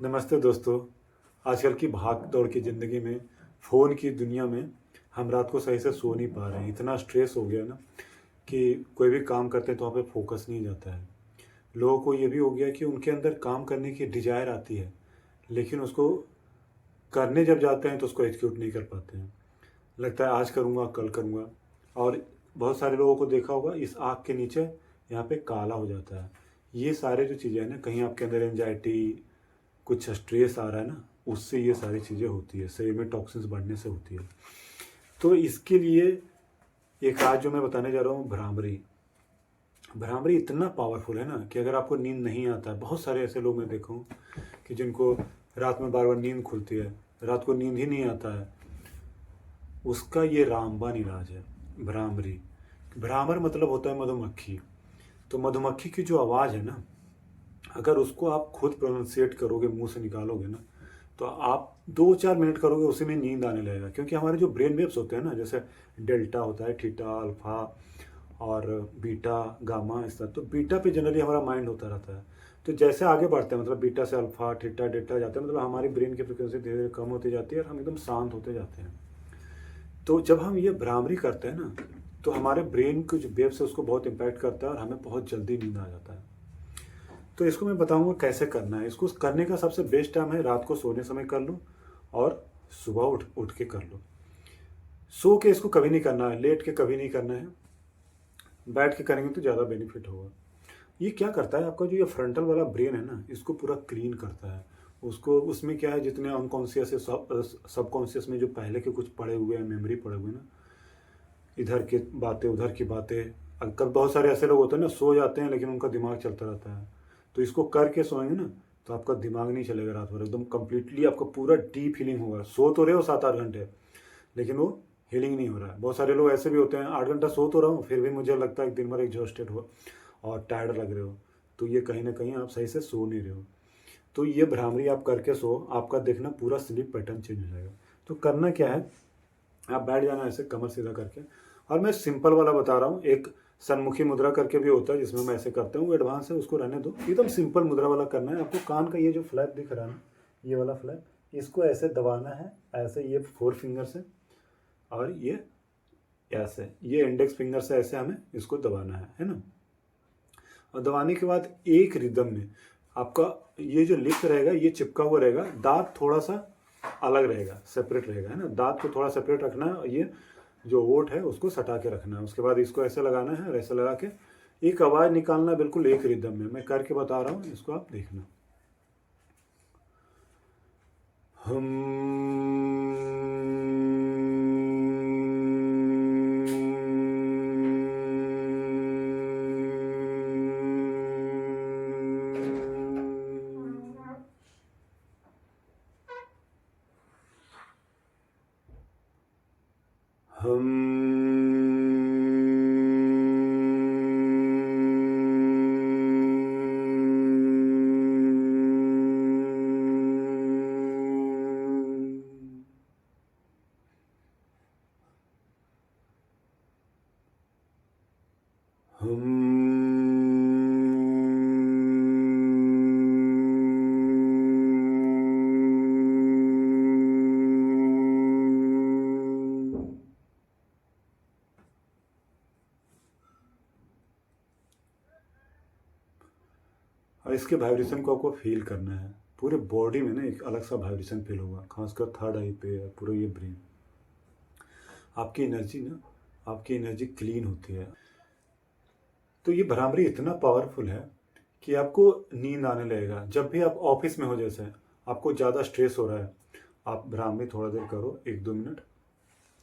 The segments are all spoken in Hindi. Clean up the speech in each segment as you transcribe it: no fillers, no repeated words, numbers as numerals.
नमस्ते दोस्तों। आजकल की भाग दौड़ की ज़िंदगी में, फ़ोन की दुनिया में हम रात को सही से सो नहीं पा रहे हैं। इतना स्ट्रेस हो गया ना कि कोई भी काम करते हैं तो वहाँ पे फ़ोकस नहीं जाता है। लोगों को ये भी हो गया कि उनके अंदर काम करने की डिज़ायर आती है, लेकिन उसको करने जब जाते हैं तो उसको एग्ज़ीक्यूट नहीं कर पाते हैं। लगता है आज करूँगा, कल करूँगा। और बहुत सारे लोगों को देखा होगा, इस आग के नीचे यहाँ पे काला हो जाता है। ये सारे जो चीज़ें हैं ना, कहीं आपके अंदर एंग्ज़ायटी, कुछ स्ट्रेस आ रहा है ना, उससे ये सारी चीज़ें होती है, शरीर में टॉक्सिन्स बढ़ने से होती है। तो इसके लिए एक आज जो मैं बताने जा रहा हूँ, भ्रामरी। भ्रामरी इतना पावरफुल है ना कि अगर आपको नींद नहीं आता है, बहुत सारे ऐसे लोग मैं देखा हूँ कि जिनको रात में बार बार नींद खुलती है, रात को नींद ही नहीं आता है, उसका ये रामबाण इलाज है, भ्रामरी। भ्रामर मतलब होता है मधुमक्खी। तो मधुमक्खी की जो आवाज़ है ना, अगर उसको आप खुद प्रोनाउंसिएट करोगे, मुंह से निकालोगे ना, तो आप 2-4 मिनट करोगे, उसी में नींद आने लगेगा। क्योंकि हमारे जो ब्रेन वेव्स होते हैं ना, जैसे डेल्टा होता है, थीटा, अल्फा और बीटा, गामा, इस तरह। तो बीटा पे जनरली हमारा माइंड होता रहता है। तो जैसे आगे बढ़ते हैं, मतलब बीटा से अल्फा, थीटा, डेल्टा जाते हैं, मतलब हमारी ब्रेन की फ्रिक्वेंसी धीरे धीरे कम होती जाती है और हम एकदम शांत होते जाते हैं। तो जब हम ये भ्रामरी करते हैं ना, तो हमारे ब्रेन के जो वेव्स है उसको बहुत इम्पैक्ट करता है और हमें बहुत जल्दी नींद आ जाता है। तो इसको मैं बताऊंगा कैसे करना है। इसको करने का सबसे बेस्ट टाइम है रात को सोने समय कर लो, और सुबह उठ उठ के कर लो। सो के इसको कभी नहीं करना है, लेट के कभी नहीं करना है। बैठ के करेंगे तो ज़्यादा बेनिफिट होगा। ये क्या करता है, आपका जो ये फ्रंटल वाला ब्रेन है ना, इसको पूरा क्लीन करता है। उसको, उसमें क्या है, जितने अनकॉन्शियस है, सबकॉन्शियस में जो पहले के कुछ पड़े हुए हैं, मेमोरी पड़े हुए हैं ना, इधर की बातें उधर की बातें। कब बहुत सारे ऐसे लोग होते हैं ना, सो जाते हैं लेकिन उनका दिमाग चलता रहता है। तो इसको करके सोएंगे ना, तो आपका दिमाग नहीं चलेगा रात भर, एकदम कंप्लीटली आपका पूरा डीप हीलिंग होगा। सो तो रहे हो 7-8 घंटे, लेकिन वो हीलिंग नहीं हो रहा है। बहुत सारे लोग ऐसे भी होते हैं, 8 घंटा सो तो रहा हूँ, फिर भी मुझे लगता है कि दिन भर एग्जॉस्टेड हो और टायर्ड लग रहे हो। तो ये कहीं ना कहीं आप सही से सो नहीं रहे हो। तो ये भ्रामरी आप करके सो, आपका देखना पूरा स्लीप पैटर्न चेंज हो जाएगा। तो करना क्या है, आप बैठ जाना ऐसे कमर सीधा करके। और मैं सिंपल वाला बता रहा हूँ, एक सन्मुखी मुद्रा करके भी होता है जिसमें मैं ऐसे करता हूँ, वो एडवांस है, उसको रहने दो। एकदम सिंपल मुद्रा वाला करना है आपको। कान का ये जो फ्लैप दिख रहा है ना, ये वाला फ्लैप, इसको ऐसे दबाना है, ऐसे, ये 4 फिंगर से, और ये ऐसे, ये इंडेक्स फिंगर से ऐसे हमें इसको दबाना है ना। और दबाने के बाद एक रिदम में आपका ये जो लिप्स रहेगा ये चिपका हुआ रहेगा, दांत थोड़ा सा अलग रहेगा, सेपरेट रहेगा, है ना। दांत को थोड़ा सेपरेट रखना है, और ये जो ओट है उसको सटा के रखना है। उसके बाद इसको ऐसे लगाना है, और ऐसे लगा के एक आवाज़ निकालना है, बिल्कुल एक रिदम में। मैं करके बता रहा हूँ, इसको आप देखना। हम हम और इसके वाइब्रेशन को आपको फील करना है पूरे बॉडी में ना। एक अलग सा वाइब्रेशन फील होगा, खासकर थर्ड आई पे, पूरा ये ब्रेन। आपकी एनर्जी ना, आपकी एनर्जी क्लीन होती है। तो ये भ्रामरी इतना पावरफुल है कि आपको नींद आने लगेगा जब भी आप ऑफिस में हो। जैसे आपको ज़्यादा स्ट्रेस हो रहा है, आप भ्रामरी थोड़ा देर करो, 1-2 मिनट,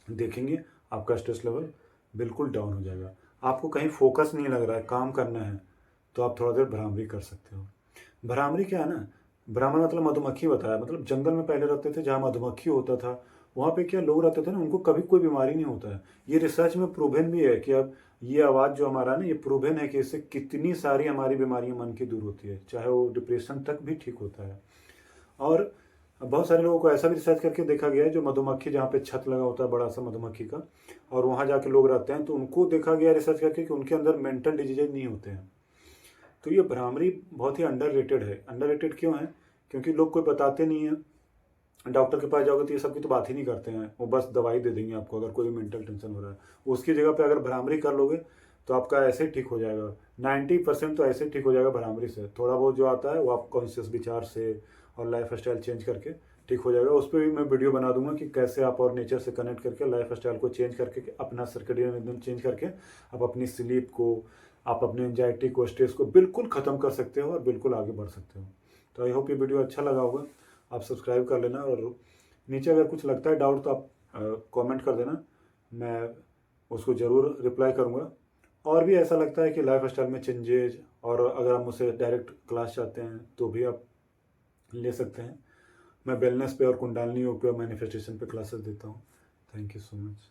देखेंगे आपका स्ट्रेस लेवल बिल्कुल डाउन हो जाएगा। आपको कहीं फोकस नहीं लग रहा है, काम करना है, तो आप थोड़ा देर भ्रामरी कर सकते हो। भ्रामरी क्या है ना, भ्रामर मतलब मधुमक्खी बताया, मतलब जंगल में पहले रहते थे जहाँ मधुमक्खी होता था, वहाँ पे क्या लोग रहते थे ना, उनको कभी कोई बीमारी नहीं होता है। ये रिसर्च में प्रूवन भी है कि अब ये आवाज़ जो हमारा है ना, ये प्रूवन है कि इससे कितनी सारी हमारी बीमारियां मन की दूर होती है, चाहे वो डिप्रेशन तक भी ठीक होता है। और बहुत सारे लोगों को ऐसा भी रिसर्च करके देखा गया है, जो मधुमक्खी, जहाँ पे छत लगा होता है बड़ा सा मधुमक्खी का, और वहाँ जाके लोग रहते हैं, तो उनको देखा गया रिसर्च करके कि उनके अंदर मेंटल डिजीज नहीं होते हैं। तो ये भ्रामरी बहुत ही अंडररेटेड है। अंडररेटेड क्यों है, क्योंकि लोग कोई बताते नहीं है। डॉक्टर के पास जाओगे तो ये सब की तो बात ही नहीं करते हैं, वो बस दवाई दे देंगे आपको अगर कोई मेंटल टेंशन हो रहा है। उसकी जगह पे अगर भ्रामरी कर लोगे तो आपका ऐसे ही ठीक हो जाएगा। 90% तो ऐसे ही ठीक हो जाएगा भ्रामरी से। थोड़ा बहुत जो आता है वो आप कॉन्शियस विचार से और लाइफ स्टाइल चेंज करके ठीक हो जाएगा। उस पर भी मैं वीडियो बना दूंगा कि कैसे आप और नेचर से कनेक्ट करके लाइफ स्टाइल को चेंज करके अपना सर्केडियन रिदम चेंज करके आप अपनी स्लीप को, आप अपने एंजाइटी को, स्ट्रेस को बिल्कुल ख़त्म कर सकते हो और बिल्कुल आगे बढ़ सकते हो। तो आई होप ये वीडियो अच्छा लगा होगा। आप सब्सक्राइब कर लेना और नीचे अगर कुछ लगता है डाउट तो आप कमेंट कर देना, मैं उसको ज़रूर रिप्लाई करूँगा। और भी ऐसा लगता है कि लाइफ स्टाइल में चेंजेज, और अगर आप मुझसे डायरेक्ट क्लास चाहते हैं तो भी आप ले सकते हैं। मैं वेलनेस पे और कुंडलिनी योग पे और मैनिफेस्टेशन पे क्लासेस देता हूँ। Thank you so much.